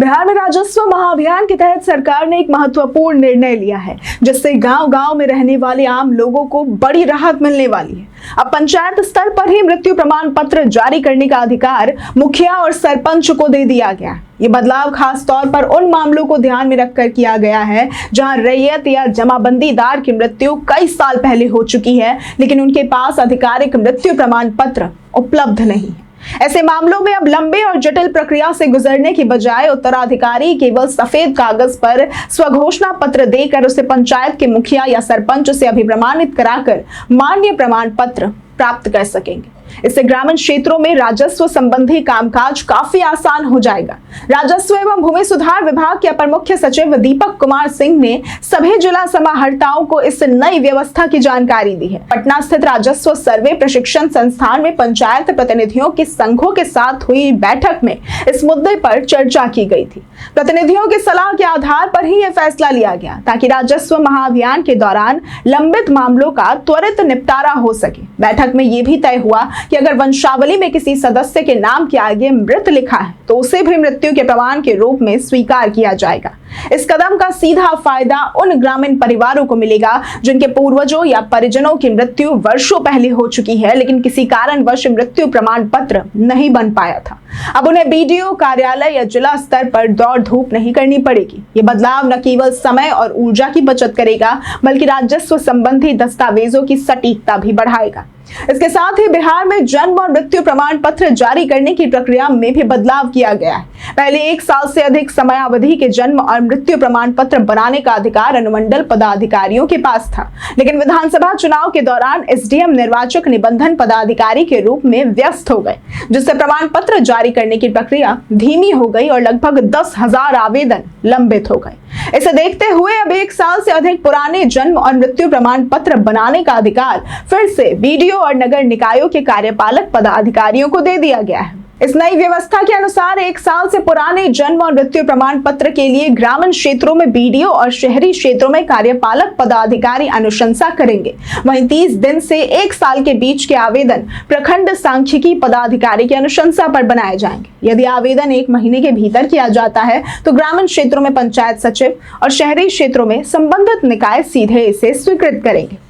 बिहार में राजस्व महाअभियान के तहत सरकार ने एक महत्वपूर्ण निर्णय लिया है, जिससे गांव-गांव में रहने वाले आम लोगों को बड़ी राहत मिलने वाली है। अब पंचायत स्तर पर ही मृत्यु प्रमाण पत्र जारी करने का अधिकार मुखिया और सरपंच को दे दिया गया है। ये बदलाव खास तौर पर उन मामलों को ध्यान में रखकर किया गया है जहां रैयत या जमाबंदीदार की मृत्यु कई साल पहले हो चुकी है, लेकिन उनके पास आधिकारिक मृत्यु प्रमाण पत्र उपलब्ध नहीं है। ऐसे मामलों में अब लंबे और जटिल प्रक्रिया से गुजरने की बजाय उत्तराधिकारी केवल सफेद कागज पर स्वघोषणा पत्र देकर उसे पंचायत के मुखिया या सरपंच से अभिप्रमाणित कराकर मान्य प्रमाण पत्र प्राप्त कर सकेंगे। इससे ग्रामीण क्षेत्रों में राजस्व संबंधी कामकाज काफी आसान हो जाएगा। राजस्व एवं भूमि सुधार विभाग के अपर मुख्य सचिव दीपक कुमार सिंह ने सभी जिला समाहर्ताओं को इस नई व्यवस्था की जानकारी दी है। पटना स्थित राजस्व सर्वे प्रशिक्षण संस्थान में पंचायत प्रतिनिधियों के संघों के साथ हुई बैठक में इस मुद्दे पर चर्चा की गई थी। प्रतिनिधियों की सलाह के आधार पर ही यह फैसला लिया गया ताकि राजस्व महाअभियान के दौरान लंबित मामलों का त्वरित निपटारा हो सके। बैठक में यह भी तय हुआ कि अगर वंशावली में किसी सदस्य के नाम के आगे मृत लिखा है तो उसे भी मृत्यु के प्रमाण के रूप में स्वीकार किया जाएगा। इस कदम का सीधा फायदा उन ग्रामीण परिवारों को मिलेगा जिनके पूर्वजों या परिजनों की मृत्यु वर्षों पहले हो चुकी है, लेकिन किसी कारणवश मृत्यु प्रमाण पत्र नहीं बन पाया था। अब उन्हें बीडीओ कार्यालय या जिला स्तर पर दौड़ धूप नहीं करनी पड़ेगी। ये बदलाव न केवल समय और ऊर्जा की बचत करेगा, बल्कि राजस्व संबंधी दस्तावेजों की सटीकता भी बढ़ाएगा। इसके साथ ही बिहार में जन्म और मृत्यु प्रमाण पत्र जारी करने की प्रक्रिया में भी बदलाव किया गया है। पहले 1 साल से अधिक समयावधि के जन्म और मृत्यु प्रमाण पत्र बनाने का अधिकार अनुमंडल पदाधिकारियों के पास था, लेकिन विधानसभा चुनाव के दौरान एसडीएम निर्वाचक निबंधन पदाधिकारी के रूप में व्यस्त हो गए, जिससे प्रमाण पत्र जारी करने की प्रक्रिया धीमी हो गई और लगभग 10,000 आवेदन लंबित हो गए। इसे देखते हुए अब 1 साल से अधिक पुराने जन्म और मृत्यु प्रमाण पत्र बनाने का अधिकार फिर से बीडीओ और नगर निकायों के कार्यपालक पदाधिकारियों को दे दिया गया है। इस नई व्यवस्था के अनुसार 1 साल से पुराने जन्म और मृत्यु प्रमाण पत्र के लिए ग्रामीण क्षेत्रों में बीडीओ और शहरी क्षेत्रों में कार्यपालक पदाधिकारी अनुशंसा करेंगे। वहीं 30 दिन से 1 साल के बीच के आवेदन प्रखंड सांख्यिकी पदाधिकारी की अनुशंसा पर बनाए जाएंगे। यदि आवेदन 1 महीने के भीतर किया जाता है तो ग्रामीण क्षेत्रों में पंचायत सचिव और शहरी क्षेत्रों में संबंधित निकाय सीधे इसे स्वीकृत करेंगे।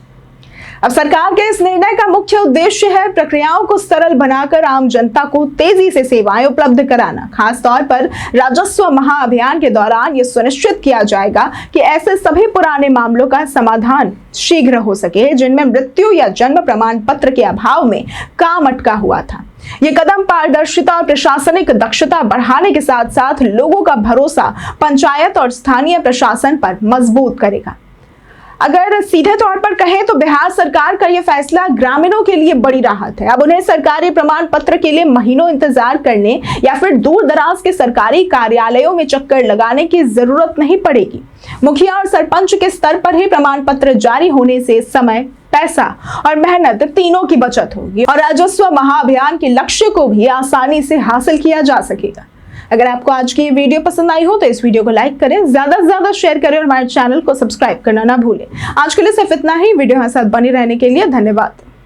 अब सरकार के इस निर्णय का मुख्य उद्देश्य है प्रक्रियाओं को सरल बनाकर आम जनता को तेजी से सेवाएं उपलब्ध कराना। खास तौर पर राजस्व महाअभियान के दौरान यह सुनिश्चित किया जाएगा कि ऐसे सभी पुराने मामलों का समाधान शीघ्र हो सके जिनमें मृत्यु या जन्म प्रमाण पत्र के अभाव में काम अटका हुआ था। ये कदम पारदर्शिता और प्रशासनिक दक्षता बढ़ाने के साथ साथ लोगों का भरोसा पंचायत और स्थानीय प्रशासन पर मजबूत करेगा। अगर सीधे तौर पर कहें तो बिहार सरकार का यह फैसला ग्रामीणों के लिए बड़ी राहत है। अब उन्हें सरकारी प्रमाण पत्र के लिए महीनों इंतजार करने या फिर दूर दराज के सरकारी कार्यालयों में चक्कर लगाने की जरूरत नहीं पड़ेगी। मुखिया और सरपंच के स्तर पर ही प्रमाण पत्र जारी होने से समय, पैसा और मेहनत तीनों की बचत होगी और राजस्व महाअभियान के लक्ष्य को भी आसानी से हासिल किया जा सकेगा। अगर आपको आज की ये वीडियो पसंद आई हो तो इस वीडियो को लाइक करें, ज्यादा से ज्यादा शेयर करें और हमारे चैनल को सब्सक्राइब करना ना भूलें। आज के लिए सिर्फ इतना ही। वीडियो हमारे साथ बने रहने के लिए धन्यवाद।